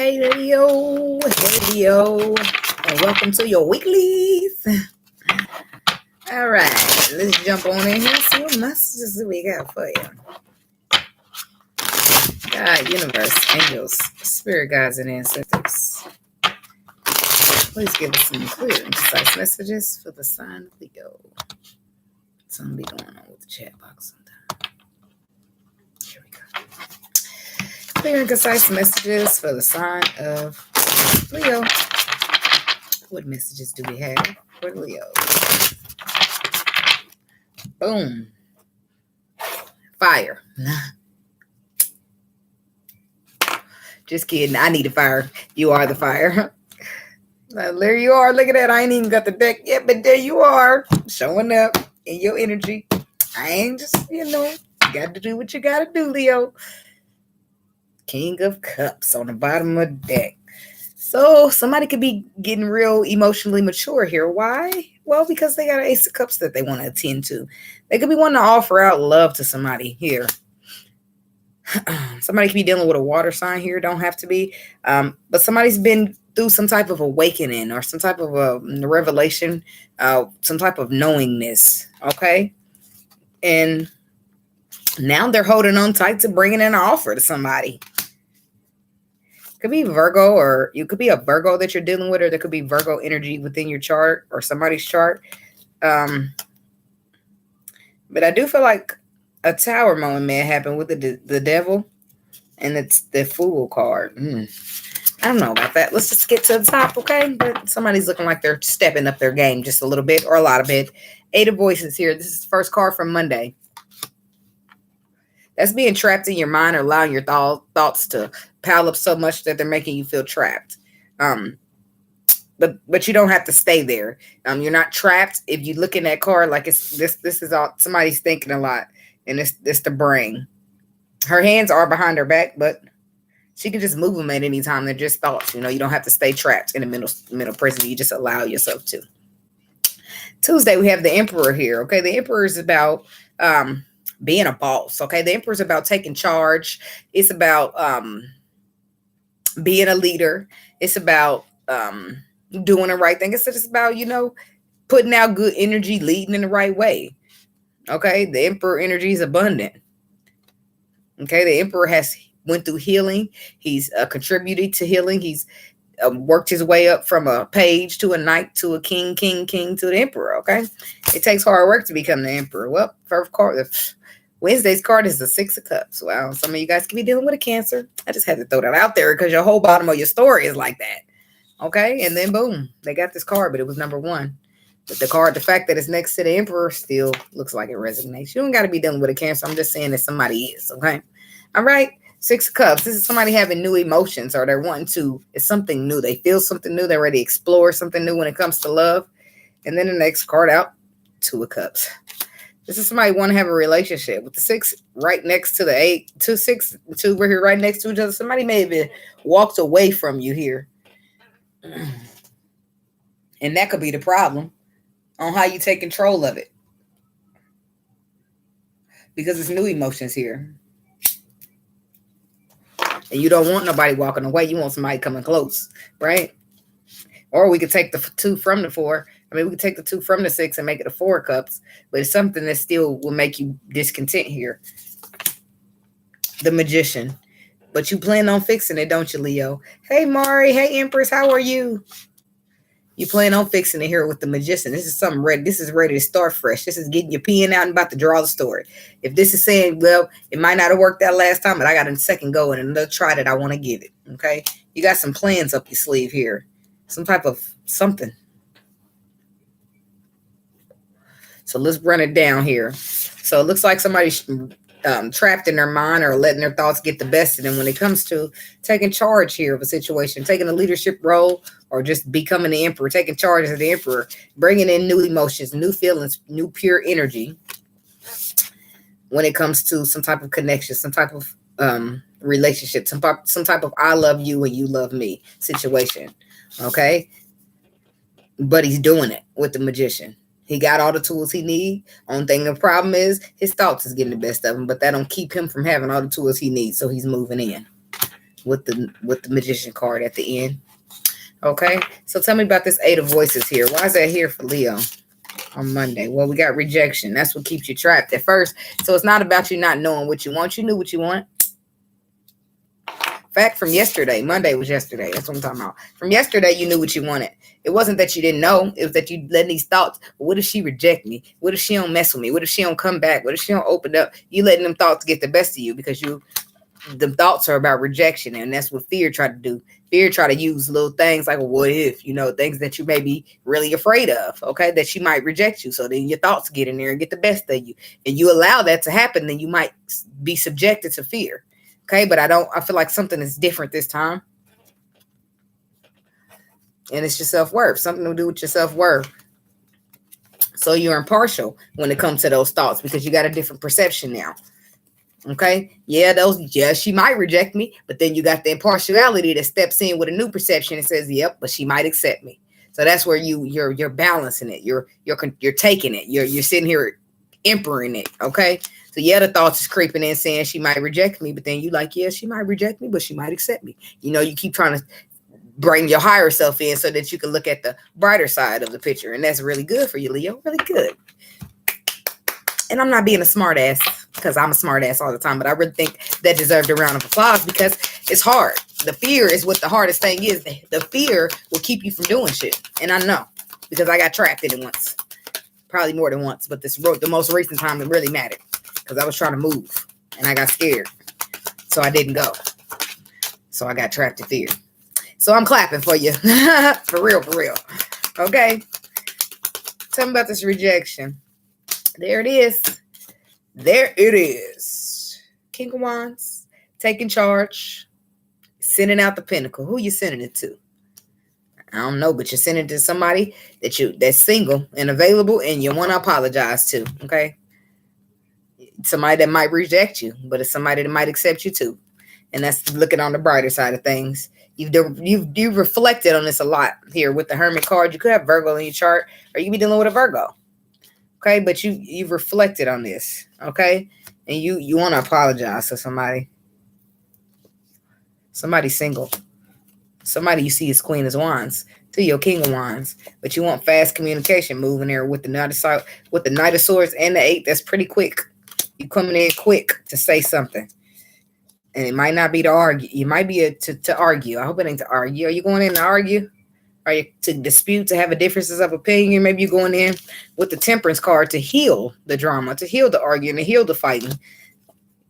Hey Leo, and welcome to your weeklies. All right, let's jump on in here and see what messages we got for you. God, universe, angels, spirit guides, and ancestors. Please give us some clear and concise messages for the sign of Leo. Something be going on with the chat box sometimes. Here we go. Clear and concise messages for the sign of Leo. What messages do we have for Leo? Boom. Fire. Just kidding. I need a fire. You are the fire. There you are. Look at that. I ain't even got the deck yet, but there you are. Showing up in your energy. I ain't just, you got to do what you got to do, Leo. King of Cups on the bottom of the deck. So somebody could be getting real emotionally mature here. Why? Well, because they got an Ace of Cups that they want to attend to. They could be wanting to offer out love to somebody here. Somebody could be dealing with a water sign here. Don't have to be. But somebody's been through some type of awakening or some type of a revelation, some type of knowingness. Okay. And now they're holding on tight to bringing in an offer to somebody. Could be Virgo, or you could be a Virgo that you're dealing with, or there could be Virgo energy within your chart or somebody's chart. But I do feel like a tower moment may happen with the devil, and it's the Fool card. I don't know about that. Let's just get to the top, okay? But somebody's looking like they're stepping up their game just a little bit or a lot of it. 8 of Voices here. This is the first card from Monday. That's being trapped in your mind or allowing your thoughts to pile up so much that they're making you feel trapped. But you don't have to stay there. You're not trapped. If you look in that card like it's this is all somebody's thinking a lot, and it's the brain. Her hands are behind her back, but she can just move them at any time. They're just thoughts. You don't have to stay trapped in the mental prison. You just allow yourself to. Tuesday, we have the Emperor here. Okay, the Emperor is about being a boss. Okay, the Emperor is about taking charge. It's about being a leader. It's about doing the right thing. It's just about putting out good energy, leading in the right way. Okay, the Emperor energy is abundant. Okay, the Emperor has went through healing. He's contributed to healing. He's worked his way up from a page to a knight to a king to the Emperor. Okay, it takes hard work to become the Emperor. Well, first card, Wednesday's card is the 6 of Cups. Wow, some of you guys could be dealing with a Cancer. I just had to throw that out there because your whole bottom of your story is like that. Okay, and then boom, they got this card, but it was number 1. But the fact that it's next to the Emperor still looks like it resonates. You don't got to be dealing with a Cancer. I'm just saying that somebody is. Okay, all right. 6 of Cups. This is somebody having new emotions, or they're wanting to. It's something new. They feel something new. They're ready to explore something new when it comes to love. And then the next card out, 2 of Cups. This is somebody want to have a relationship with the 6 right next to the 8. 2, 6, 2. We're here right next to each other. Somebody may have walked away from you here, and that could be the problem on how you take control of it, because it's new emotions here. And you don't want nobody walking away. You want somebody coming close, right? Or we could take the 2 from the 4. I mean, we could take the 2 from the 6 and make it a 4 of Cups. But it's something that still will make you discontent here. The Magician. But you plan on fixing it, don't you, Leo? Hey, Mari. Hey, Empress. How are you? You plan on fixing it here with the Magician. This is something ready. This is ready to start fresh. This is getting your pen out and about to draw the story. If this is saying, well, it might not have worked that last time, but I got a second go and another try that I want to give it. Okay. You got some plans up your sleeve here. Some type of something. So let's run it down here. So it looks like somebody's trapped in their mind or letting their thoughts get the best of them when it comes to taking charge here of a situation, taking a leadership role, or just becoming the Emperor, taking charge as the Emperor, bringing in new emotions, new feelings, new pure energy when it comes to some type of connection, some type of relationship, some type of I love you and you love me situation. Okay. But he's doing it with the Magician. He got all the tools he needs. Only thing the problem is his thoughts is getting the best of him, but that don't keep him from having all the tools he needs. So he's moving in. with the Magician card at the end. Okay, so tell me about this Eight of Voices here. Why is that here for Leo on Monday? Well, we got rejection. That's what keeps you trapped at first. So it's not about you not knowing what you want. You knew what you want. Fact from yesterday. Monday was yesterday. That's what I'm talking about. From yesterday, you knew what you wanted. It wasn't that you didn't know. It was that you letting these thoughts. What if she reject me? What if she don't mess with me? What if she don't come back? What if she don't open up? You letting them thoughts get the best of you because the thoughts are about rejection, and that's what fear try to do. Fear try to use little things like a what if, things that you may be really afraid of, okay, that she might reject you. So then your thoughts get in there and get the best of you, and you allow that to happen, then you might be subjected to fear. Okay, but I feel like something is different this time. And it's your self-worth, something to do with your self-worth. So you're impartial when it comes to those thoughts because you got a different perception now. Okay, yeah, she might reject me, but then you got the impartiality that steps in with a new perception and says, yep, but she might accept me. So that's where you're balancing it. You're taking it. You're sitting here emperor-ing it. Okay. So yeah, the thoughts is creeping in saying she might reject me, but then you like, yeah, she might reject me, but she might accept me. You keep trying to bring your higher self in so that you can look at the brighter side of the picture. And that's really good for you, Leo. Really good. And I'm not being a smart ass because I'm a smart ass all the time, but I really think that deserved a round of applause because it's hard. The fear is what the hardest thing is. The fear will keep you from doing shit. And I know because I got trapped in it once, probably more than once, but the most recent time it really mattered because I was trying to move and I got scared. So I didn't go. So I got trapped in fear. So I'm clapping for you. For real, for real. Okay. Tell me about this rejection. There it is. There it is. King of Wands, taking charge, sending out the pinnacle. Who you sending it to? I don't know, but you're sending it to somebody that's single and available and you want to apologize to. Okay. Somebody that might reject you, but it's somebody that might accept you too. And that's looking on the brighter side of things. You've reflected on this a lot here with the Hermit card. You could have Virgo in your chart, or you could be dealing with a Virgo. Okay, but you've reflected on this, okay? And you want to apologize to somebody. Somebody single. Somebody you see as Queen of Wands to your King of Wands. But you want fast communication moving there with the Knight of Swords and the 8. That's pretty quick. You coming in quick to say something. And it might not be to argue. You might be to argue. I hope it ain't to argue. Are you going in to argue? Are you to dispute, to have a differences of opinion? Maybe you're going in with the Temperance card to heal the drama, to heal the arguing, to heal the fighting.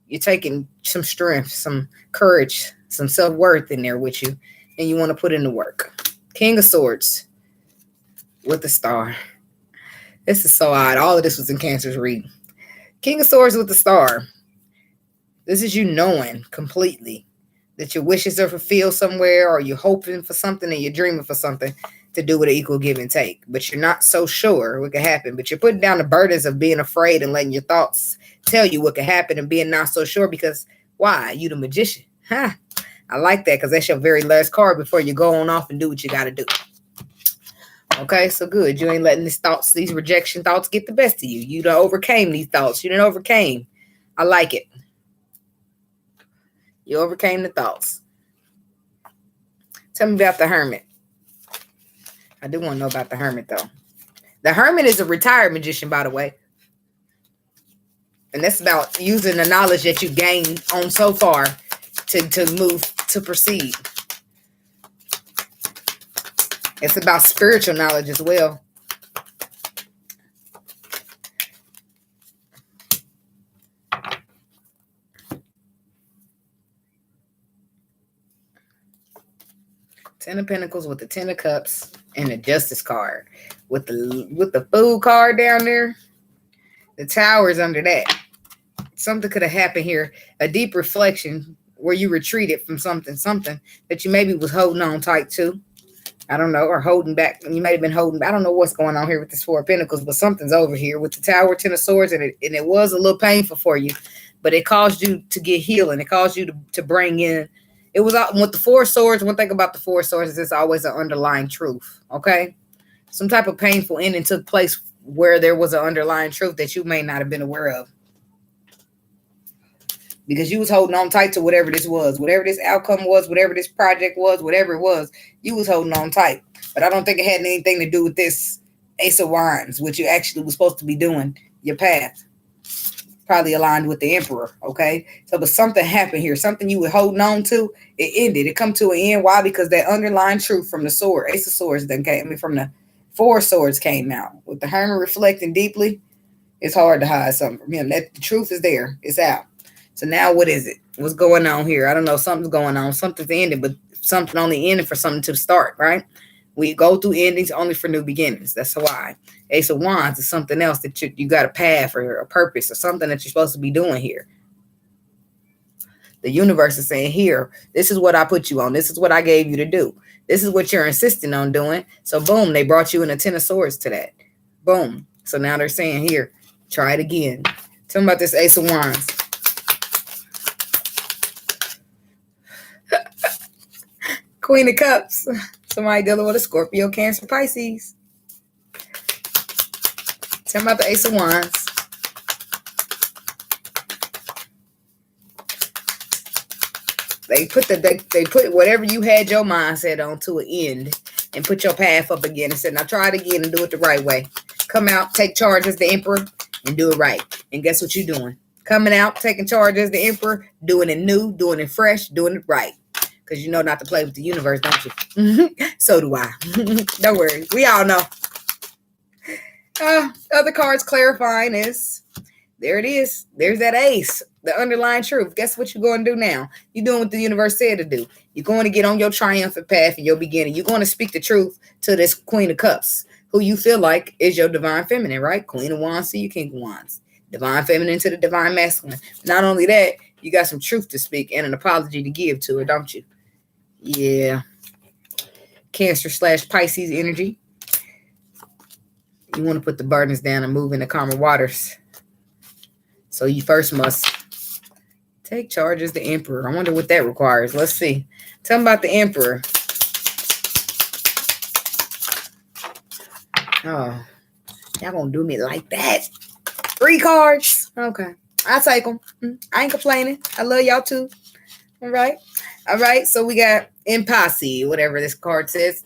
You're taking some strength, some courage, some self-worth in there with you, and you want to put in the work. King of Swords with the star. This is so odd. All of this was in Cancer's reading. King of Swords with the star. This is you knowing completely that your wishes are fulfilled somewhere, or you're hoping for something and you're dreaming for something to do with an equal give and take. But you're not so sure what could happen. But you're putting down the burdens of being afraid and letting your thoughts tell you what could happen and being not so sure because why? You the magician. Huh? I like that because that's your very last card before you go on off and do what you got to do. Okay, so good. You ain't letting these rejection thoughts get the best of you. You done overcame these thoughts. You done overcame. I like it. You overcame the thoughts. Tell me about the Hermit. I do want to know about the Hermit, though. The Hermit is a retired magician, by the way. And that's about using the knowledge that you gained on so far to move, to proceed. It's about spiritual knowledge as well. Ten of Pentacles with the Ten of Cups and the Justice card. With the Fool card down there, the Tower is under that. Something could have happened here. A deep reflection where you retreated from something that you maybe was holding on tight to. I don't know, or holding back. You might have been holding. I don't know what's going on here with this Four of Pentacles, but something's over here with the Tower, Ten of Swords, and it was a little painful for you, but it caused you to get healing. It caused you to bring in. It was with the Four of Swords. One thing about the Four of Swords is there's always an underlying truth. Okay, some type of painful ending took place where there was an underlying truth that you may not have been aware of. because you was holding on tight to whatever this was, whatever this outcome was, whatever this project was, whatever it was, you was holding on tight. But I don't think it had anything to do with this Ace of Wands, which you actually was supposed to be doing, your path. Probably aligned with the Emperor, okay? So, but something happened here. Something you were holding on to, it ended. It come to an end. Why? Because that underlying truth from the sword, Ace of Swords, then came. I mean, from the Four of Swords came out. With the Hermit reflecting deeply, it's hard to hide something from him. That the truth is there. It's out. So now what is it? What's going on here? I don't know. Something's going on. Something's ended, but something only ended for something to start, right? We go through endings only for new beginnings. That's why. Ace of Wands is something else that you got a path or a purpose or something that you're supposed to be doing here. The universe is saying, here, this is what I put you on. This is what I gave you to do. This is what you're insisting on doing. So boom, they brought you in a Ten of Swords to that. Boom. So now they're saying, here, try it again. Tell me about this Ace of Wands. Queen of Cups. Somebody dealing with a Scorpio, Cancer, Pisces. Tell me about the Ace of Wands. They put whatever you had your mindset on to an end and put your path up again and said, now try it again and do it the right way. Come out, take charge as the Emperor and do it right. And guess what you're doing? Coming out, taking charge as the Emperor, doing it new, doing it fresh, doing it right. Because you know not to play with the universe, don't you? So do I. Don't worry. We all know. Other cards clarifying is, there it is. There's that ace, the underlying truth. Guess what you're going to do now? You're doing what the universe said to do. You're going to get on your triumphant path in your beginning. You're going to speak the truth to this Queen of Cups, who you feel like is your divine feminine, right? Queen of Wands to your King of Wands. Divine feminine to the divine masculine. Not only that, you got some truth to speak and an apology to give to her, don't you? Yeah. Cancer/Pisces energy. You want to put the burdens down and move into calmer waters. So you first must take charge as the Emperor. I wonder what that requires. Let's see. Tell me about the Emperor. Oh, y'all gonna do me like that? 3 cards. Okay. I'll take them. I ain't complaining. I love y'all too. All right. All right. So we got in posse, whatever this card says.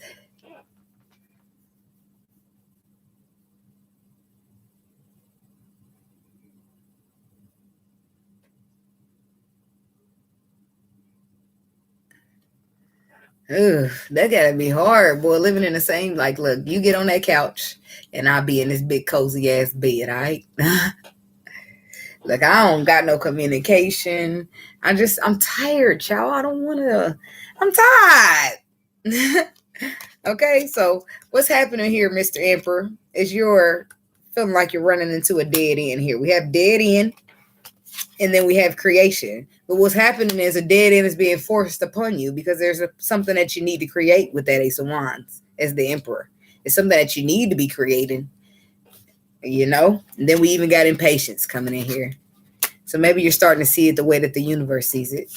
Ugh, that gotta be hard, boy. Living in the same, like, look, you get on that couch and I'll be in this big cozy ass bed, all right? Look, I don't got no communication. I'm tired, y'all. I don't want to. I'm tired. Okay, so what's happening here, Mr. Emperor, is you're feeling like you're running into a dead end here. We have dead end, and then we have creation. But what's happening is a dead end is being forced upon you because there's something that you need to create with that Ace of Wands as the Emperor. It's something that you need to be creating. You know, and then we even got impatience coming in here. So maybe you're starting to see it the way that the universe sees it.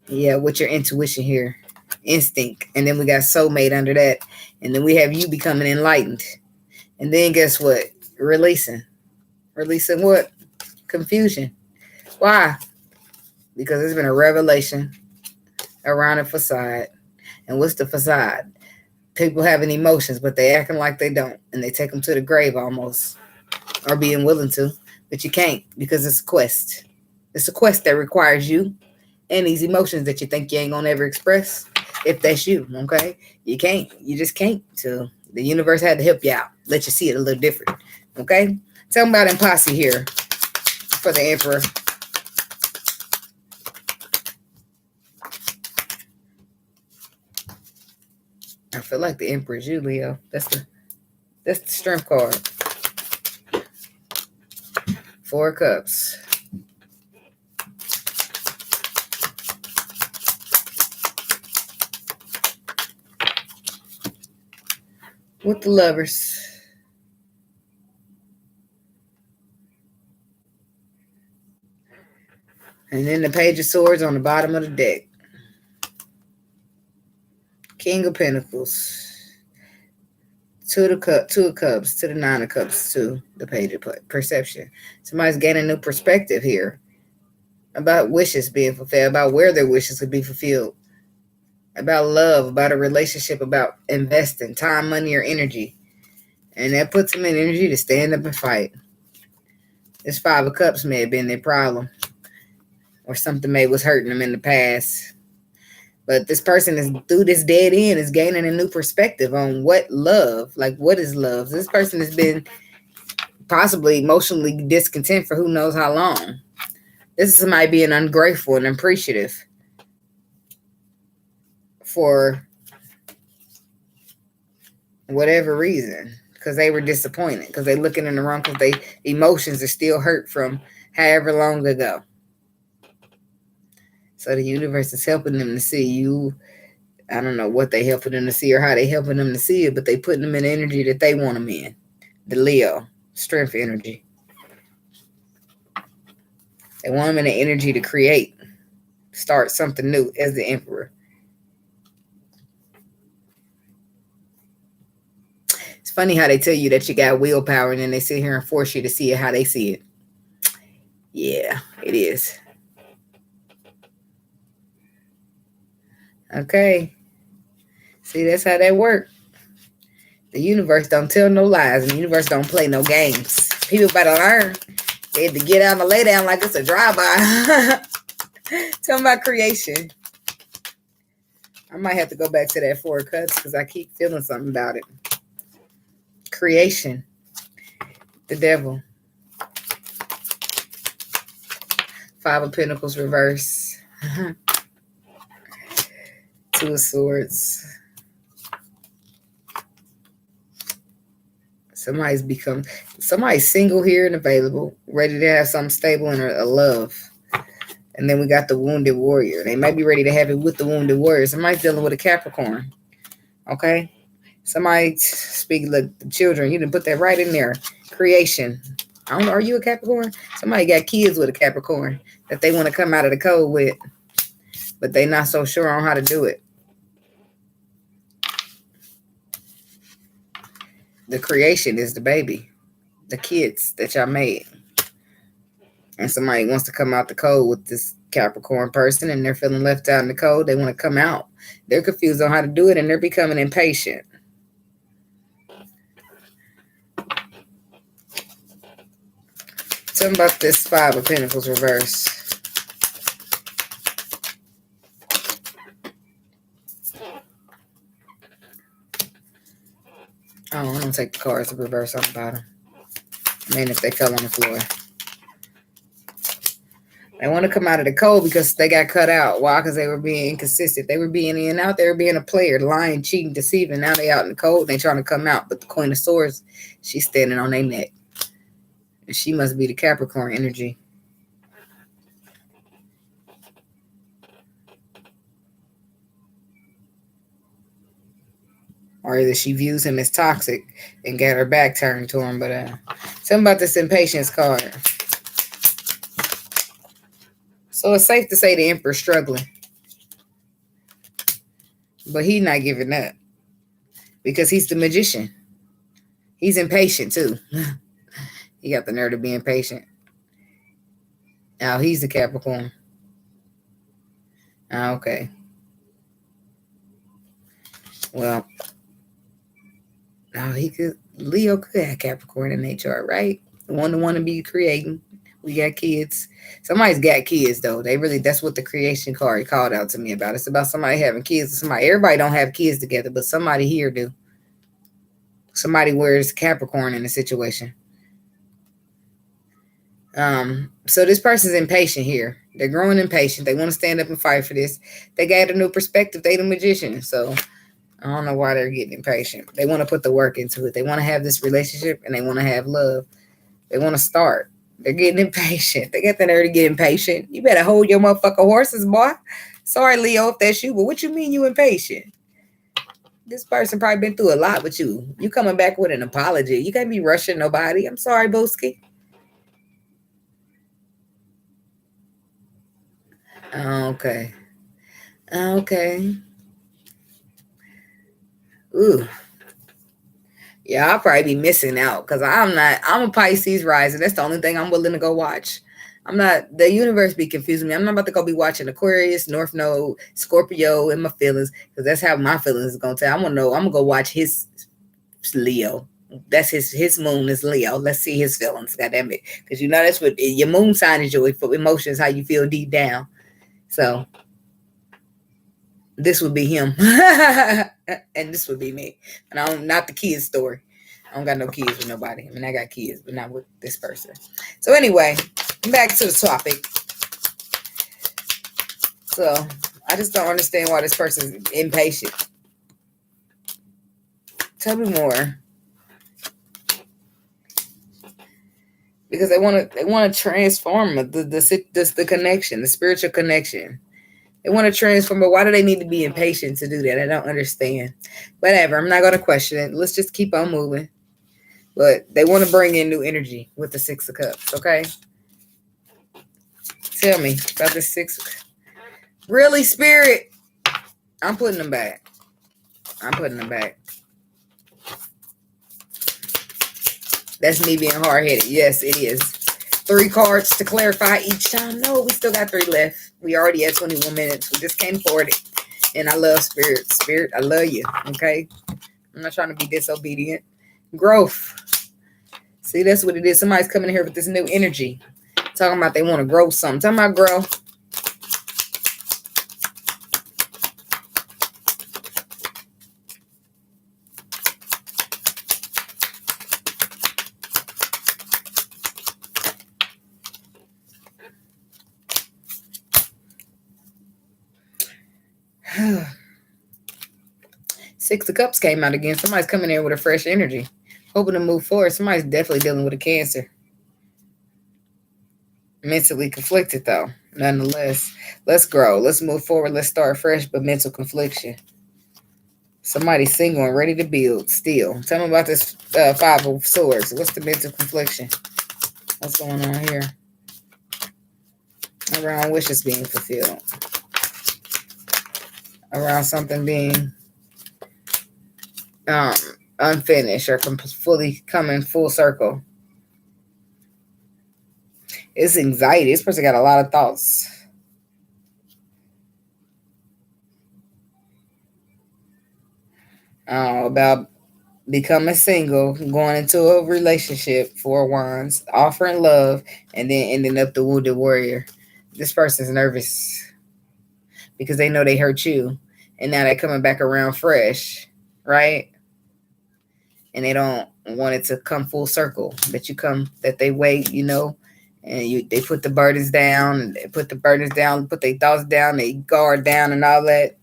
Yeah, with your intuition here, instinct. And then we got soulmate under that. And then we have you becoming enlightened. And then guess what? Releasing. Releasing what? Confusion. Why? Because there's been a revelation around a facade. And what's the facade? People having emotions, but they acting like they don't. And they take them to the grave almost. Or being willing to, but you can't because it's a quest. It's a quest that requires you and these emotions that you think you ain't gonna ever express. If that's you, okay? You can't. You just can't. So the universe had to help you out, let you see it a little different, okay? Tell me about imposse here for the Emperor. I feel like the Emperor is you, Leo. That's the strength card. 4 cups. With the Lovers. And then the Page of Swords on the bottom of the deck. King of Pentacles. 2 of Cups to the 9 of Cups to the Page of Perception. Somebody's gaining a new perspective here. about wishes being fulfilled, about where their wishes would be fulfilled, about love, about a relationship, about investing time, money, or energy. And that puts them in energy to stand up and fight. This Five of Cups may have been their problem, or something may was hurting them in the past. But this person is, through this dead end, is gaining a new perspective on what love, like what is love. This person has been possibly emotionally discontent for who knows how long. This is somebody being ungrateful and appreciative for whatever reason, because they were disappointed, because they're looking in the wrong, because they emotions are still hurt from however long ago. So the universe is helping them to see you. I don't know what they helping them to see or how they helping them to see it, but they putting them in the energy that they want them in. The Leo, strength energy. They want them in the energy to create, start something new as the Emperor. It's funny how they tell you that you got willpower and then they sit here and force you to see it how they see it. Yeah, it is. Okay. See, that's how that works. The universe don't tell no lies, and the universe don't play no games. People better learn. They have to get out and lay down like it's a drive-by. Tell them about creation. I might have to go back to that Four of Cups because I keep feeling something about it. Creation. The Devil. Five of Pentacles reverse. Two of Swords. Somebody's single here and available, ready to have something stable and a love. And then we got the Wounded Warrior. They might be ready to have it with the Wounded Warrior. Somebody's dealing with a Capricorn. Okay? Somebody speak, look, the children, you didn't put that right in there. Creation. I don't know, are you a Capricorn? Somebody got kids with a Capricorn that they want to come out of the code with, but they not so sure on how to do it. The creation is the baby, the kids that y'all made. And somebody wants to come out the code with this Capricorn person and they're feeling left out in the code. They want to come out. They're confused on how to do it and they're becoming impatient. Tell me about this Five of Pentacles reverse. Oh, I don't take the cards to reverse on the bottom. I mean, if they fell on the floor. They want to come out of the code because they got cut out. Why? Because they were being inconsistent. They were being in and out. They were being a player, lying, cheating, deceiving. Now they out in the code and they trying to come out. But the Queen of Swords, she's standing on their neck. And she must be the Capricorn energy. Or either she views him as toxic and got her back turned to him. But tell me about this impatience card. So it's safe to say the Emperor's struggling. But he's not giving up. Because he's the magician. He's impatient too. He got the nerve to be impatient. Now he's the Capricorn. Okay. Well, now Leo could have Capricorn in their chart, right? The one to want to be creating. We got kids. Somebody's got kids though. That's what the creation card called out to me about. It's about somebody having kids. Everybody don't have kids together, but somebody here do. Somebody wears Capricorn in the situation. So this person's impatient here. They're growing impatient. They want to stand up and fight for this. They got a new perspective. They the magician. So I don't know why they're getting impatient. They want to put the work into it. They want to have this relationship and they want to have love. They want to start. They're getting impatient. They got the nerve to get impatient. You better hold your motherfucking horses, boy. Sorry, Leo, if that's you, but what you mean you impatient? This person probably been through a lot with you. You coming back with an apology. You can't be rushing nobody. I'm sorry, Booski. Okay. Ooh. Yeah, I'll probably be missing out because I'm a Pisces rising. That's the only thing I'm willing to go watch. The universe be confusing me. I'm not about to go be watching Aquarius, Northnode, Scorpio in my feelings, because that's how my feelings is going to tell. I'm going to go watch his Leo. That's his moon is Leo. Let's see his feelings. God damn it. Because you know that's what your moon sign is, your emotions, how you feel deep down. So this would be him. And this would be me. And I'm not the kids story. I don't got no kids with nobody. I mean, I got kids, but not with this person. So anyway, back to the topic. So I just don't understand why this person's impatient. Tell me more. Because they want to transform the connection, the spiritual connection. They want to transform, but why do they need to be impatient to do that? I don't understand. Whatever, I'm not going to question it. Let's just keep on moving. But they want to bring in new energy with the Six of Cups, okay? Tell me about the Six. Really, Spirit? I'm putting them back. That's me being hard-headed. Yes, it is. 3 cards to clarify each time. No, we still got 3 left. We already at 21 minutes. We just came forward. And I love Spirit. Spirit, I love you, okay? I'm not trying to be disobedient. Growth. See, that's what it is. Somebody's coming in here with this new energy. Talking about they want to grow something. Talking about grow. Six of Cups came out again. Somebody's coming in with a fresh energy. Hoping to move forward. Somebody's definitely dealing with a Cancer. Mentally conflicted, though. Nonetheless. Let's grow. Let's move forward. Let's start fresh, but mental confliction. Somebody's single and ready to build still. Tell me about this 5 of Swords. What's the mental confliction? What's going on here? Around wishes being fulfilled. Around something being unfinished or fully coming full circle. It's anxiety. This person got a lot of thoughts. About becoming single, going into a relationship, 4 of Wands, offering love, and then ending up the wounded warrior. This person's nervous because they know they hurt you, and now they're coming back around fresh, right? And they don't want it to come full circle. That they wait, and they put the burdens down, and they put their thoughts down, they guard down and all that,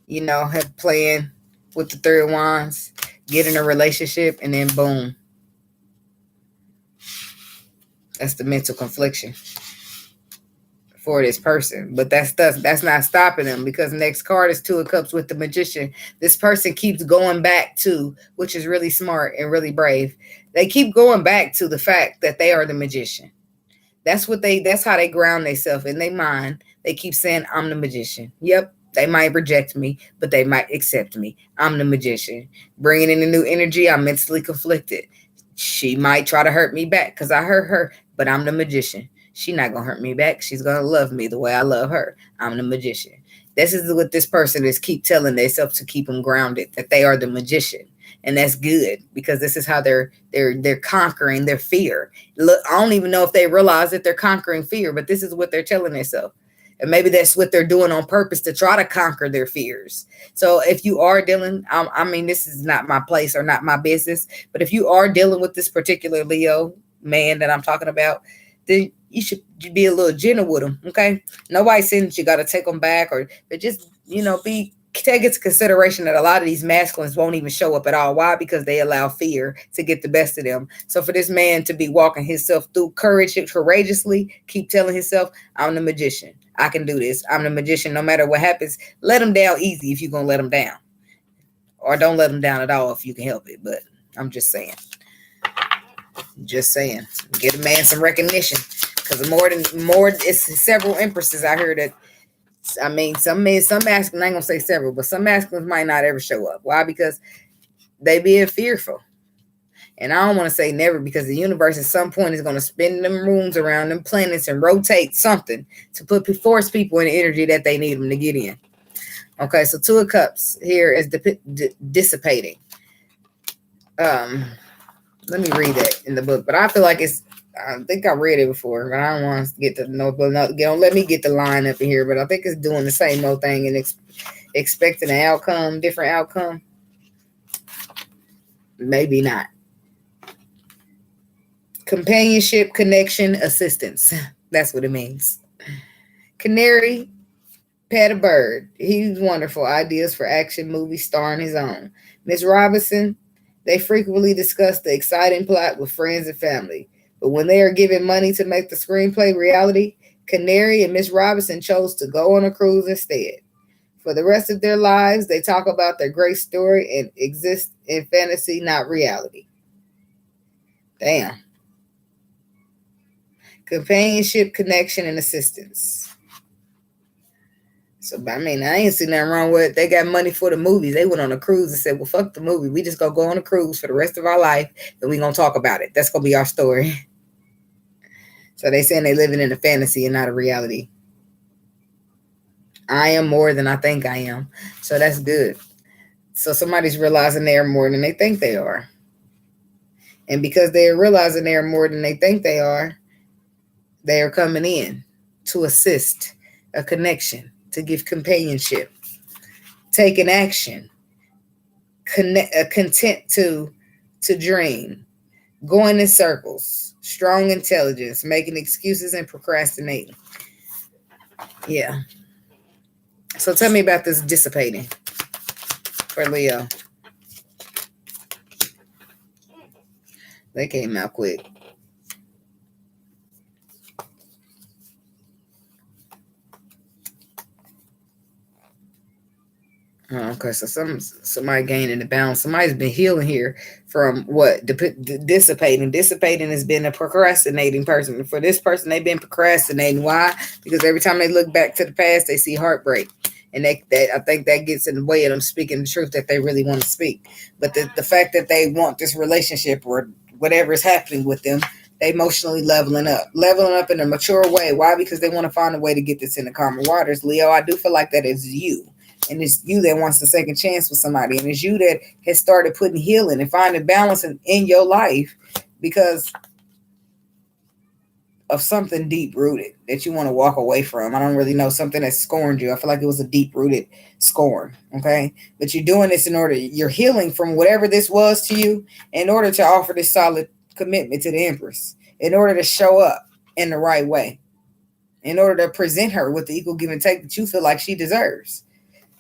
have playing with the 3 of Wands, get in a relationship, and then boom. That's the mental confliction for this person. But that's not stopping them, because next card is 2 of Cups with the Magician. This person keeps going back to, which is really smart and really brave, they keep going back to the fact that they are the Magician. That's how they ground themselves in their mind. They keep saying, I'm the Magician. Yep. They might reject me, but they might accept me. I'm the Magician. Bringing in a new energy, I'm mentally conflicted. She might try to hurt me back because I hurt her, but I'm the Magician. She's not going to hurt me back. She's going to love me the way I love her. I'm the Magician. This is what this person is keep telling themselves to keep them grounded, that they are the Magician. And that's good, because this is how they're conquering their fear. Look, I don't even know if they realize that they're conquering fear, but this is what they're telling themselves. And maybe that's what they're doing on purpose, to try to conquer their fears. So if you are dealing, this is not my place or not my business, but if you are dealing with this particular Leo man that I'm talking about, then you should be a little gentle with them, okay? Nobody's saying that you got to take them back, but just, take into consideration that a lot of these masculines won't even show up at all. Why? Because they allow fear to get the best of them. So for this man to be walking himself through courageously, keep telling himself, I'm the Magician. I can do this. I'm the Magician. No matter what happens, let him down easy if you're going to let him down. Or don't let him down at all if you can help it. But I'm just saying. Get a man some recognition. Because it's several empresses I heard that. Some masculines, I ain't gonna say several, but some masculines might not ever show up. Why? Because they being fearful. And I don't want to say never, because the universe at some point is going to spin them rooms around them planets and rotate something to force people in the energy that they need them to get in. Okay, so Two of Cups here is dissipating. Let me read that in the book, but I feel like I think I read it before, but I don't want to get to don't let me get the line up in here, but I think it's doing the same old thing and expecting an outcome, different outcome. Maybe not. Companionship, connection, assistance. That's what it means. Canary, pet a bird. He's wonderful. Ideas for action movie starring his own. Miss Robinson, they frequently discuss the exciting plot with friends and family. But when they are given money to make the screenplay reality, Canary and Miss Robinson chose to go on a cruise instead. For the rest of their lives, they talk about their great story and exist in fantasy, not reality. Damn. Companionship, connection, and assistance. So, I mean, I ain't seen nothing wrong with it. They got money for the movies. They went on a cruise and said, well, fuck the movie. We just gonna go on a cruise for the rest of our life and we gonna talk about it. That's gonna be our story. So they saying they living in a fantasy and not a reality. I am more than I think I am. So that's good. So somebody's realizing they are more than they think they are. And because they are realizing they are more than they think they are coming in to assist, a connection, to give companionship, taking action, content to dream, going in circles, strong intelligence, making excuses and procrastinating. Yeah. So tell me about this dissipating for Leo. They came out quick. Okay, so somebody gaining the balance. Somebody's been healing here from what? Dissipating. Dissipating has been a procrastinating person. For this person, they've been procrastinating. Why? Because every time they look back to the past, they see heartbreak. And I think that gets in the way of them speaking the truth that they really want to speak. But the fact that they want this relationship or whatever is happening with them, they emotionally leveling up in a mature way. Why? Because they want to find a way to get this in the calmer waters. Leo, I do feel like that is you. And it's you that wants a second chance with somebody. And it's you that has started putting healing and finding balance in your life because of something deep rooted that you want to walk away from. I don't really know, something that scorned you. I feel like it was a deep rooted scorn. Okay. But you're doing this you're healing from whatever this was to you in order to offer this solid commitment to the Empress, in order to show up in the right way, in order to present her with the equal give and take that you feel like she deserves.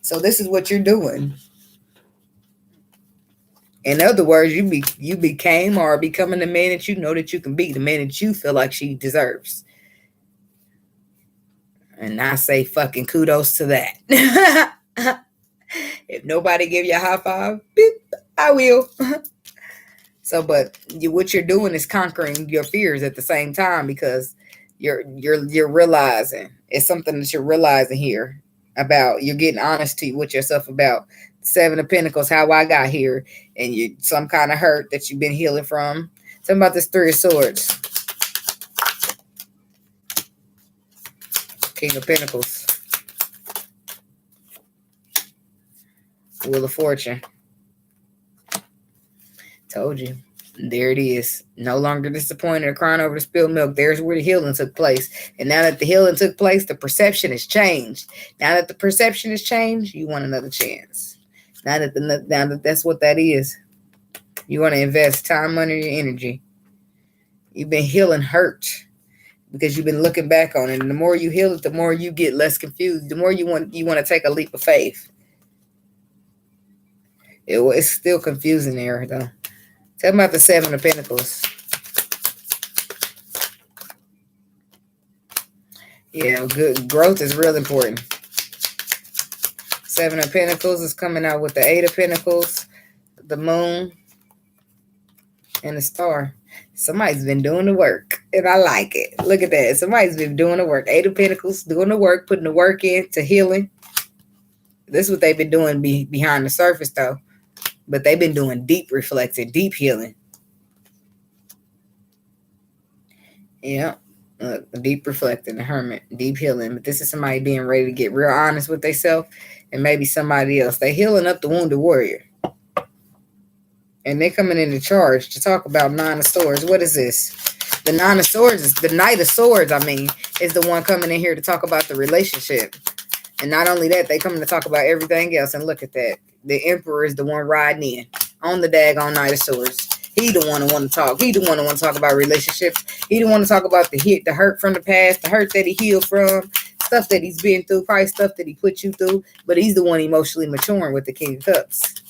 So this is what you're doing. In other words, you became or are becoming the man that you know that you can be, the man that you feel like she deserves. And I say fucking kudos to that. If nobody give you a high five, beep, I will. So, but what you're doing is conquering your fears at the same time, because you're realizing it's something that you're realizing here about. You're getting honest with yourself about Seven of Pentacles, how I got here, and you some kind of hurt that you've been healing from. Something about this Three of Swords, King of Pentacles, Wheel of Fortune. Told you. There it is. No longer disappointed or crying over the spilled milk. There's where the healing took place. And now that the healing took place, the perception has changed. Now that the perception has changed, you want another chance. Now that that's what that is. You want to invest time, money, and energy. You've been healing hurt because you've been looking back on it. And the more you heal it, the more you get less confused. The more you want to take a leap of faith. It's still confusing there, though. Tell me about the Seven of Pentacles. Yeah, good growth is real important. Seven of Pentacles is coming out with the Eight of Pentacles, the Moon, and the Star. Somebody's been doing the work, and I like it. Look at that. Somebody's been doing the work. Eight of Pentacles, doing the work, putting the work in to healing. This is what they've been doing behind the surface, though. But they've been doing deep reflecting, deep healing. Yeah. Deep reflecting, the hermit, deep healing. But this is somebody being ready to get real honest with themselves and maybe somebody else. They healing up the wounded warrior. And they coming into charge to talk about Nine of Swords. What is this? The Nine of Swords is the Knight of Swords, is the one coming in here to talk about the relationship. And not only that, they coming to talk about everything else. And look at that. The Emperor is the one riding in on the daggone Knight of Swords. He the one who want to talk. He the one who want to talk about relationships. He the one to talk about the hurt from the past, the hurt that he healed from, stuff that he's been through, probably stuff that he put you through. But he's the one emotionally maturing with the King of Cups.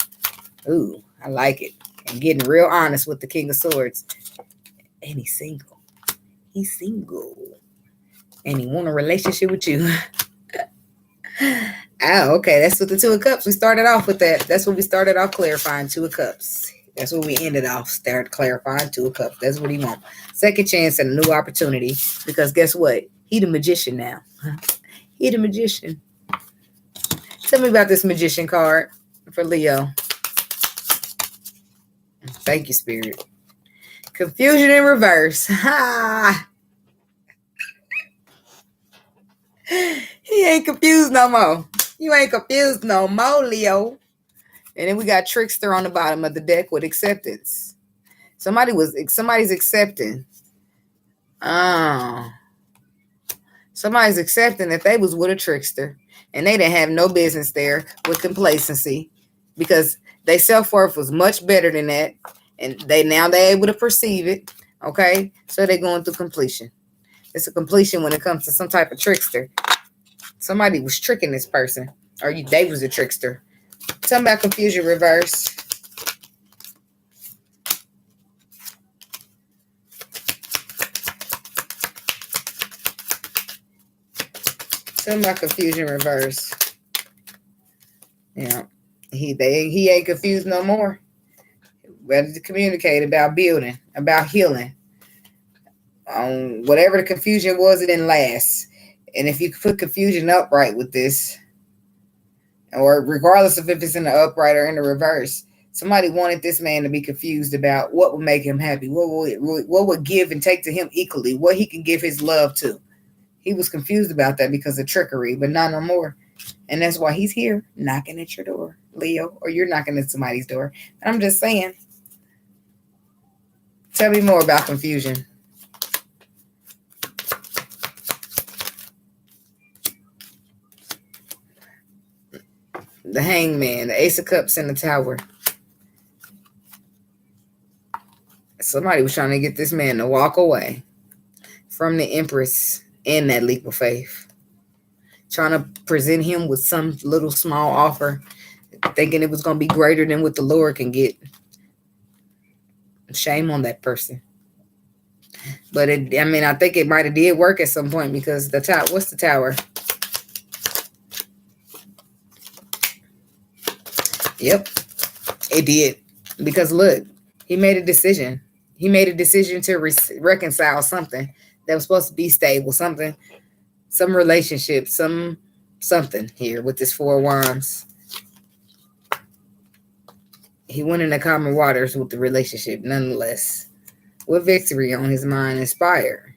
Ooh, I like it. And getting real honest with the King of Swords. And he's single. He's single. And he want a relationship with you. Oh, okay. That's with the Two of Cups. We started off with that. That's what we started off clarifying. Two of Cups. That's what we ended off. Started clarifying. Two of Cups. That's what he wants. Second chance and a new opportunity. Because guess what? He the magician now. He the magician. Tell me about this magician card for Leo. Thank you, Spirit. Confusion in reverse. Ha! He ain't confused no more. You ain't confused no more, Leo. And then we got Trickster on the bottom of the deck with acceptance. Somebody's accepting. Somebody's accepting that they was with a trickster and they didn't have no business there with complacency because their self-worth was much better than that. And they're able to perceive it. Okay. So they're going through completion. It's a completion when it comes to some type of trickster. Somebody was tricking this person. Or they was a trickster. Tell me about confusion reverse. Tell me about confusion reverse. Yeah. He ain't confused no more. Ready to communicate about building, about healing. Whatever the confusion was, it didn't last. And if you put confusion upright with this, or regardless of if it's in the upright or in the reverse, somebody wanted this man to be confused about what would make him happy, what would give and take to him equally, what he can give his love to. He was confused about that because of trickery, but not no more. And that's why he's here knocking at your door, Leo, or you're knocking at somebody's door. And I'm just saying, tell me more about confusion. The Hangman, the Ace of Cups, and the Tower. Somebody was trying to get this man to walk away from the Empress in that leap of faith. Trying to present him with some little small offer, thinking it was going to be greater than what the Lord can get. Shame on that person. But I think it might have did work at some point because the tower. What's the Tower? Yep, it did. Because look, he made a decision. He made a decision to reconcile something that was supposed to be stable, some relationship, something here with this Four of Wands. He went into common waters with the relationship, nonetheless. With victory on his mind, inspired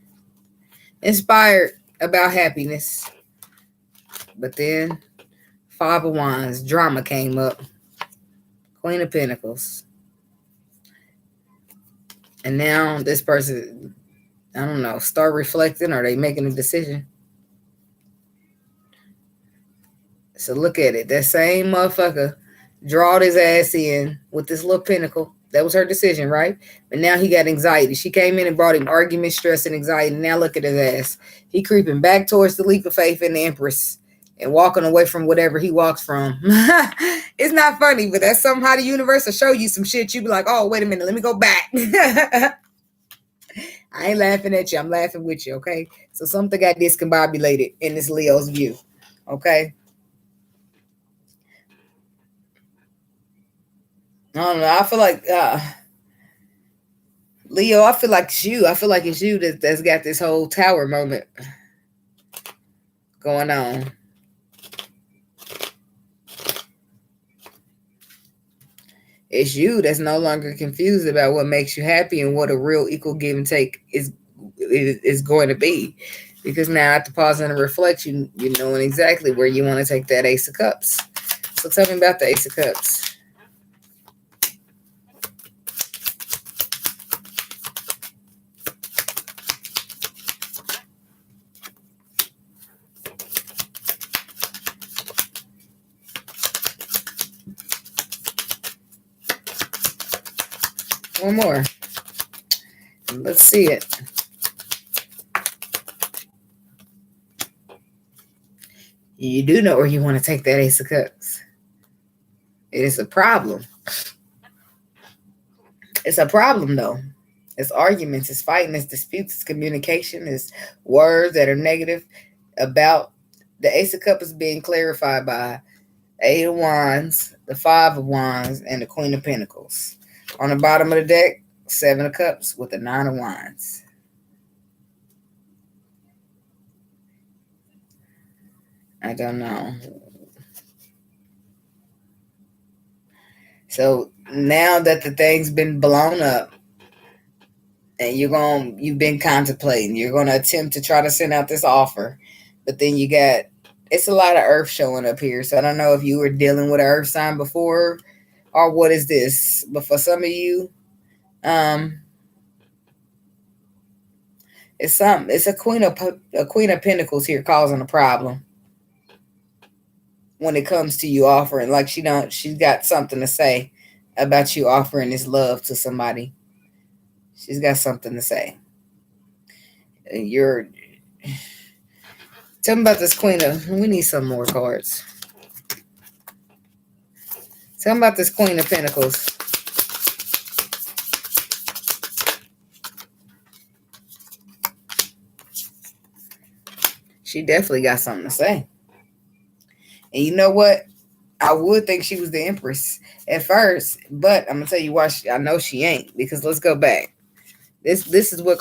about happiness. But then Five of Wands, drama came up. Queen of Pentacles. And now this person, I don't know, start reflecting. Or are they making a decision? So look at it. That same motherfucker drawed his ass in with this little pentacle. That was her decision, right? But now he got anxiety. She came in and brought him argument, stress, and anxiety. Now look at his ass. He creeping back towards the leap of faith in the Empress and walking away from whatever he walks from. It's not funny, but that's somehow the universe will show you some shit. You be like, oh, wait a minute, let me go back. I ain't laughing at you. I'm laughing with you, okay? So something got discombobulated in this Leo's view, okay? I don't know. I feel like Leo, I feel like it's you. I feel like it's you that's got this whole Tower moment going on. It's you that's no longer confused about what makes you happy and what a real equal give and take is is going to be. Because now after pausing and reflection, you're knowing exactly where you want to take that Ace of Cups. So tell me about the Ace of Cups. One more. Let's see it. You do know where you want to take that Ace of Cups. It is a problem. It's a problem, though. It's arguments, it's fighting, it's disputes, it's communication, it's words that are negative about the Ace of Cups is being clarified by Eight of Wands, the Five of Wands, and the Queen of Pentacles. On the bottom of the deck, Seven of Cups with the Nine of Wands. I don't know. So now that the thing's been blown up, and you've been contemplating, you're gonna attempt to try to send out this offer, but then it's a lot of earth showing up here. So I don't know if you were dealing with an earth sign before, or what is this? But for some of you, it's a Queen of Pentacles here causing a problem when it comes to you offering. Like she's got something to say about you offering this love to somebody. She's got something to say. Tell me about this we need some more cards. Tell me about this Queen of Pentacles. She definitely got something to say. And you know what? I would think she was the Empress at first, but I'm gonna tell you why. I know she ain't, because let's go back. This is what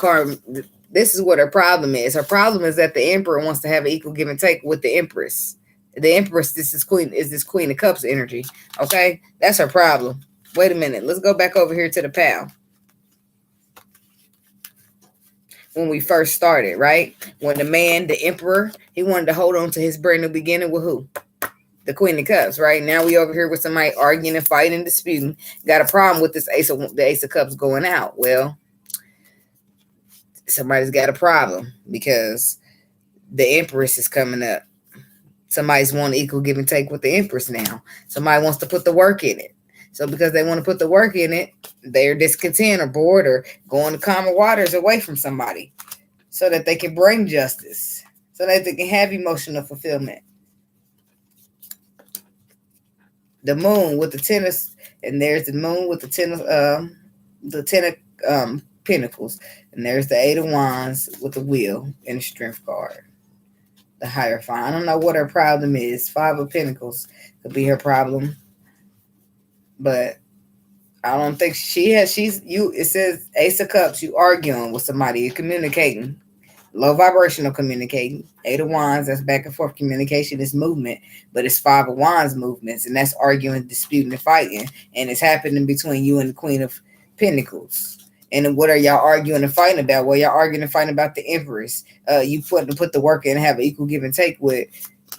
her problem is. Her problem is that the Emperor wants to have an equal give and take with the Empress. The Empress, this Queen of Cups energy. Okay, that's her problem. Wait a minute. Let's go back over here to the pal. When we first started, right? When the Emperor, he wanted to hold on to his brand new beginning with who? The Queen of Cups, right? Now we over here with somebody arguing and fighting and disputing. Got a problem with the Ace of Cups going out. Well, somebody's got a problem because the Empress is coming up. Somebody's wanting equal give and take with the Empress now. Somebody wants to put the work in it. So because they want to put the work in it, they're discontent or bored or going to calmer waters away from somebody so that they can bring justice, so that they can have emotional fulfillment. The Moon with the tennis, and there's the Moon with the ten of Pentacles, and there's the Eight of Wands with the Wheel and the Strength card. The Hierophant. I don't know what her problem is. Five of Pentacles could be her problem, but I don't think it says Ace of Cups, you arguing with somebody, you're communicating. Low vibrational communicating. Eight of Wands, that's back and forth communication, is movement, but it's Five of Wands movements, and that's arguing, disputing, and fighting, and it's happening between you and the Queen of Pentacles. And what are y'all arguing and fighting about? Well, y'all arguing and fighting about the Empress. You put the work in and have an equal give and take with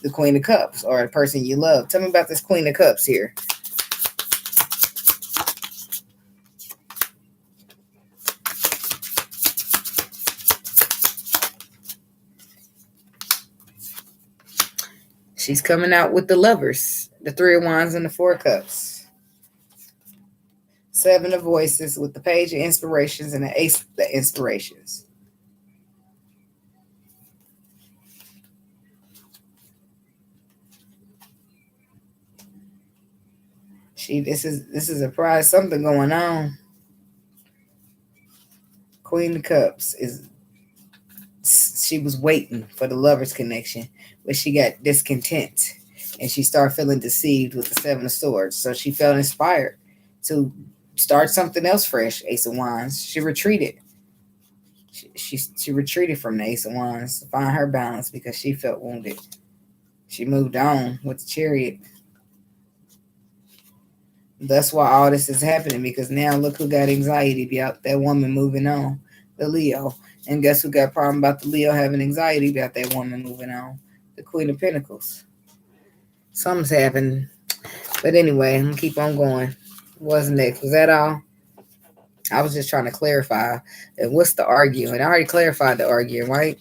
the Queen of Cups or the person you love. Tell me about this Queen of Cups here. She's coming out with the Lovers, the Three of Wands and the Four of Cups. Seven of Voices with the Page of Inspirations and the Ace of the Inspirations. This is a prize, something going on. Queen of Cups she was waiting for the Lovers connection, but she got discontent and she started feeling deceived with the Seven of Swords. So she felt inspired to start something else fresh. Ace of Wands. She retreated. She retreated from the Ace of Wands to find her balance because she felt wounded. She moved on with the Chariot. That's why all this is happening, because now look who got anxiety about that woman moving on. The Leo. And guess who got a problem about the Leo having anxiety about that woman moving on? The Queen of Pentacles. Something's happened. But anyway, I'm going to keep on going. What's next? Was that all? I was just trying to clarify. And what's the arguing? I already clarified the arguing, right?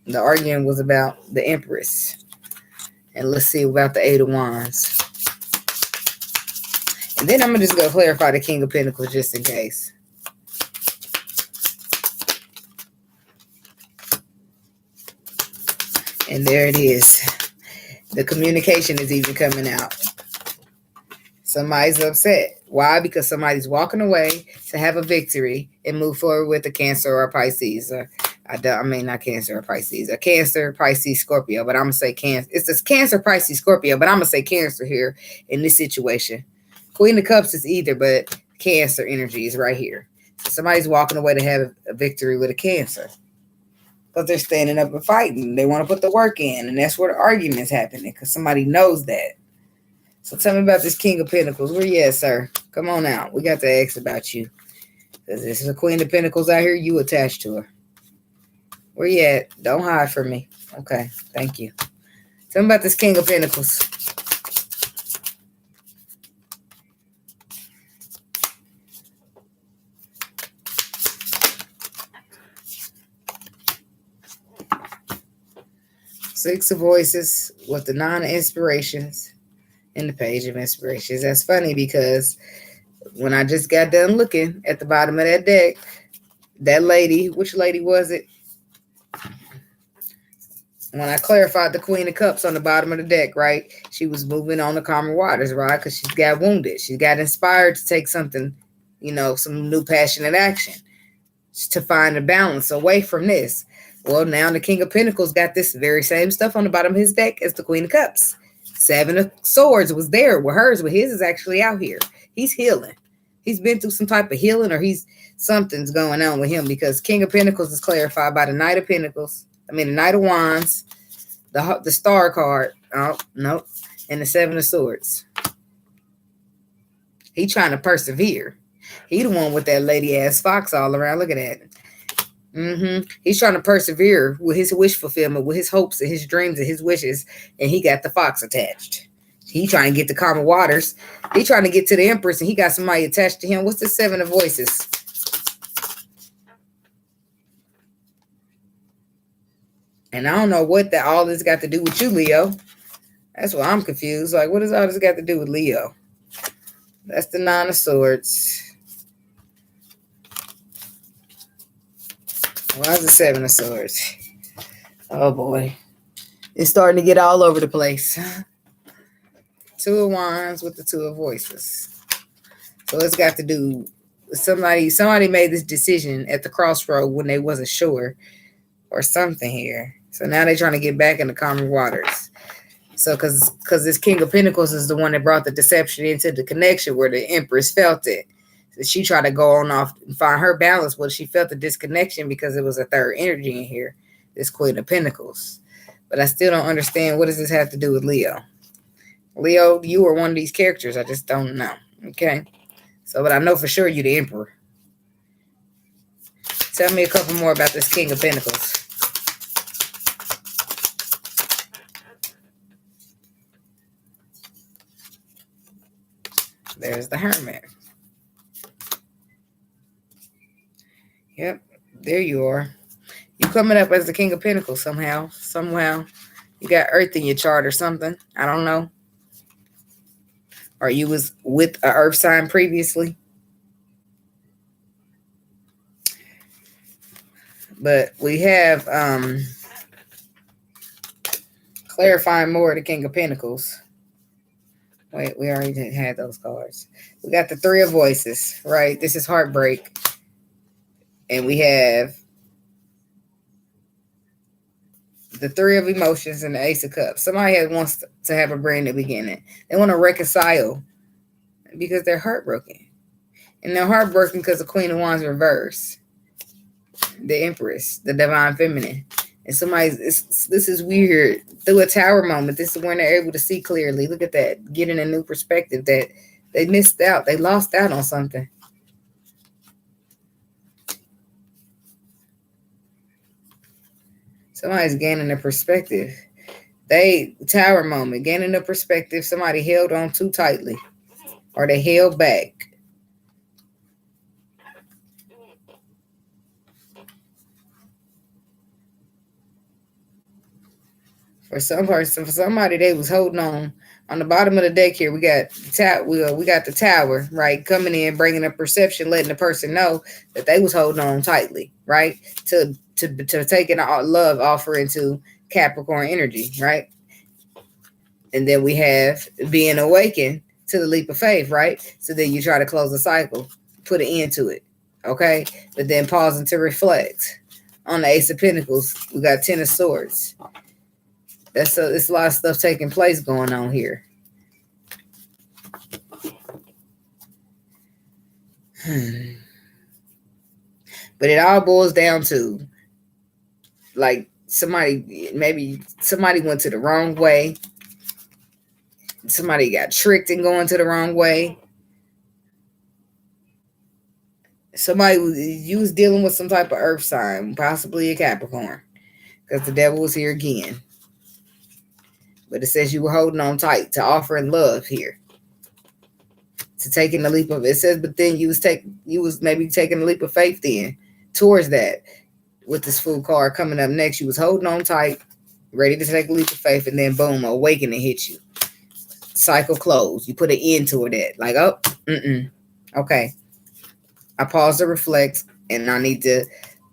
The arguing was about the Empress. And let's see about the Eight of Wands. And then I'm going to just go clarify the King of Pentacles just in case. And there it is. The communication is even coming out. Somebody's upset. Why? Because somebody's walking away to have a victory and move forward with a Cancer or a Pisces. Not Cancer or Pisces. A Cancer, Pisces, Scorpio. But I'm going to say Cancer. It's this Cancer, Pisces, Scorpio. But I'm going to say Cancer here in this situation. Queen of Cups is either, but Cancer energy is right here. So somebody's walking away to have a victory with a Cancer. Because they're standing up and fighting. They want to put the work in. And that's where the argument's happening. Because somebody knows that. So tell me about this King of Pentacles. Where you at, sir? Come on out. We got to ask about you. Because this is a Queen of Pentacles out here. You attached to her. Where you at? Don't hide from me. Okay. Thank you. Tell me about this King of Pentacles. Six of Voices with the Nine of Inspirations and the Page of Inspirations. That's funny because when I just got done looking at the bottom of that deck, that lady, which lady was it? When I clarified the Queen of Cups on the bottom of the deck, right? She was moving on the calmer waters, right? Because she got wounded. She got inspired to take something, some new passionate action to find a balance away from this. Well, now the King of Pentacles got this very same stuff on the bottom of his deck as the Queen of Cups. Seven of Swords was there with hers, but his is actually out here. He's healing. He's been through some type of healing, or something's going on with him, because King of Pentacles is clarified by the Knight of Pentacles. The Knight of Wands, the Star card. Oh, nope. And the Seven of Swords. He trying to persevere. He the one with that lady ass fox all around. Look at that. He's trying to persevere with his wish fulfillment, with his hopes and his dreams and his wishes, and he got the fox attached. He trying to get the calmer waters. He trying to get to the Empress, and he got somebody attached to him. What's the Seven of Voices? And I don't know what all this got to do with you, Leo. That's why I'm confused. Like, what does all this got to do with Leo? That's the Nine of Swords. Why is the Seven of Swords? Oh, boy. It's starting to get all over the place. Two of Wands with the Two of Voices. So it's got to do with somebody made this decision at the crossroad when they wasn't sure or something here. So now they're trying to get back in the calmer waters. So because this King of Pentacles is the one that brought the deception into the connection where the Empress felt it. So she tried to go on off and find her balance. Well, she felt the disconnection because it was a third energy in here, this Queen of Pentacles. But I still don't understand, what does this have to do with Leo? Leo, you are one of these characters. I just don't know. Okay. So, but I know for sure you're the Emperor. Tell me a couple more about this King of Pentacles. There's the Hermit. Yep, there you are. You coming up as the King of Pentacles somehow. You got Earth in your chart or something. I don't know. Or you was with an Earth sign previously. But we have clarifying more of the King of Pentacles. Wait, we already had those cards. We got the Three of Voices, right? This is heartbreak. And we have the Three of Emotions and the Ace of Cups. Somebody wants to have a brand new beginning. They want to reconcile because they're heartbroken. And they're heartbroken because the Queen of Wands reverse. The Empress, the Divine Feminine. And this is weird. Through a tower moment, this is when they're able to see clearly. Look at that. Getting a new perspective that they missed out. They lost out on something. Somebody's gaining a perspective. They, tower moment, gaining a perspective. Somebody held on too tightly, or they held back. For some person, for somebody, they was holding on. On the bottom of the deck here, we got we got the tower, right, coming in, bringing a perception, letting the person know that they was holding on tightly, right, to taking a love offer into Capricorn energy, right. And then we have being awakened to the leap of faith, right? So then you try to close the cycle, put an end to it, okay? But then pausing to reflect. On the Ace of Pentacles, we got Ten of Swords. There's a lot of stuff taking place going on here. But it all boils down to, like, maybe somebody went to the wrong way. Somebody got tricked and going to the wrong way. You was dealing with some type of earth sign, possibly a Capricorn, because the devil was here again. But it says you were holding on tight to offering love here, to taking the leap of it. It says, but then you was maybe taking the leap of faith then towards that. With this Fool card coming up next, you was holding on tight, ready to take a leap of faith, and then boom, awakening hit you. Cycle closed. You put an end to it. Like, oh, okay. I pause to reflect, and I need to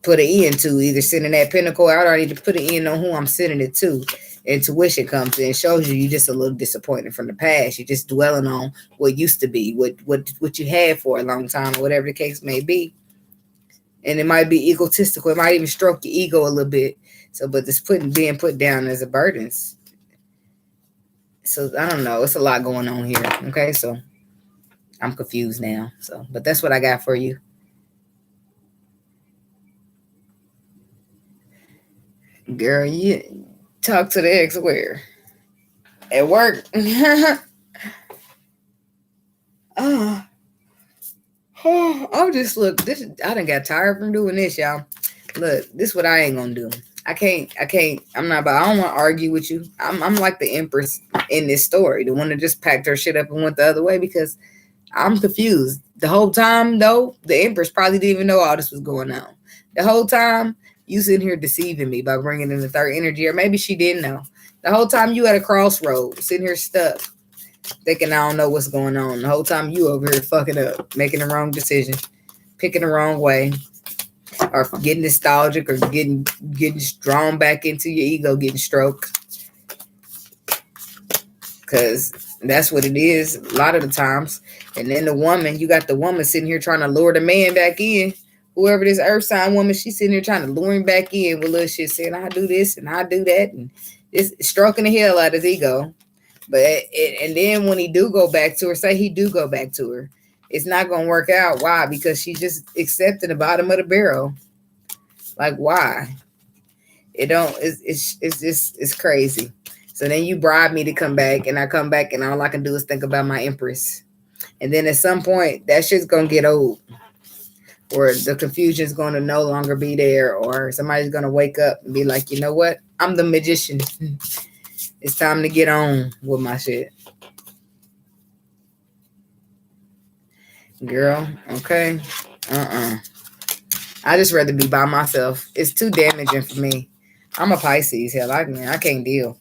put an end to either sending that pentacle out, or I need to put an end on who I'm sending it to. Intuition comes in and shows you just a little disappointed from the past. You're just dwelling on what used to be, what you had for a long time, or whatever the case may be. And it might be egotistical. It might even stroke your ego a little bit. So, but this being put down as a burden. So I don't know. It's a lot going on here. Okay, so I'm confused now. So, but that's what I got for you. Girl, you talk to the ex where? At work. I'm just look. I done got tired from doing this, y'all. Look, this is what I ain't gonna do. I can't. I'm not. But I don't want to argue with you. I'm like the Empress in this story, the one that just packed her shit up and went the other way, because I'm confused. The whole time, though, the Empress probably didn't even know all this was going on. The whole time, you sitting here deceiving me by bringing in the third energy, or maybe she didn't know. The whole time you at a crossroad, sitting here stuck, thinking I don't know what's going on. The whole time you over here fucking up, making the wrong decision, picking the wrong way, or getting nostalgic, or getting drawn back into your ego, getting stroked. Because that's what it is a lot of the times. And then you got the woman sitting here trying to lure the man back in. Whoever this earth sign woman, she's sitting here trying to lure him back in with little shit, saying, I do this and I do that. And it's stroking the hell out of his ego. But and then when he do go back to her, say he do go back to her, it's not going to work out. Why? Because she's just accepting the bottom of the barrel. Like, why? It's crazy. So then you bribe me to come back, and I come back, and all I can do is think about my Empress. And then at some point, that shit's going to get old, or the confusion is going to no longer be there, or somebody's going to wake up and be like, you know what? I'm the magician. It's time to get on with my shit. Girl, okay. I just rather be by myself. It's too damaging for me. I'm a Pisces. Hell, I can't deal.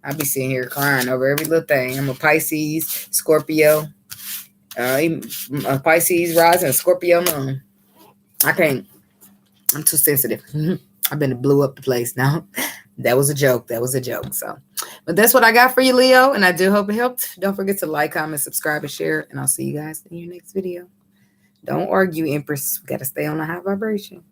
I be sitting here crying over every little thing. I'm a Pisces, Scorpio, a Pisces rising, a Scorpio moon. I can't. I'm too sensitive. I've been blew up the place now. That was a joke. So, but that's what I got for you, Leo. And I do hope it helped. Don't forget to like, comment, subscribe, and share. And I'll see you guys in your next video. Don't argue, Empress. We got to stay on a high vibration.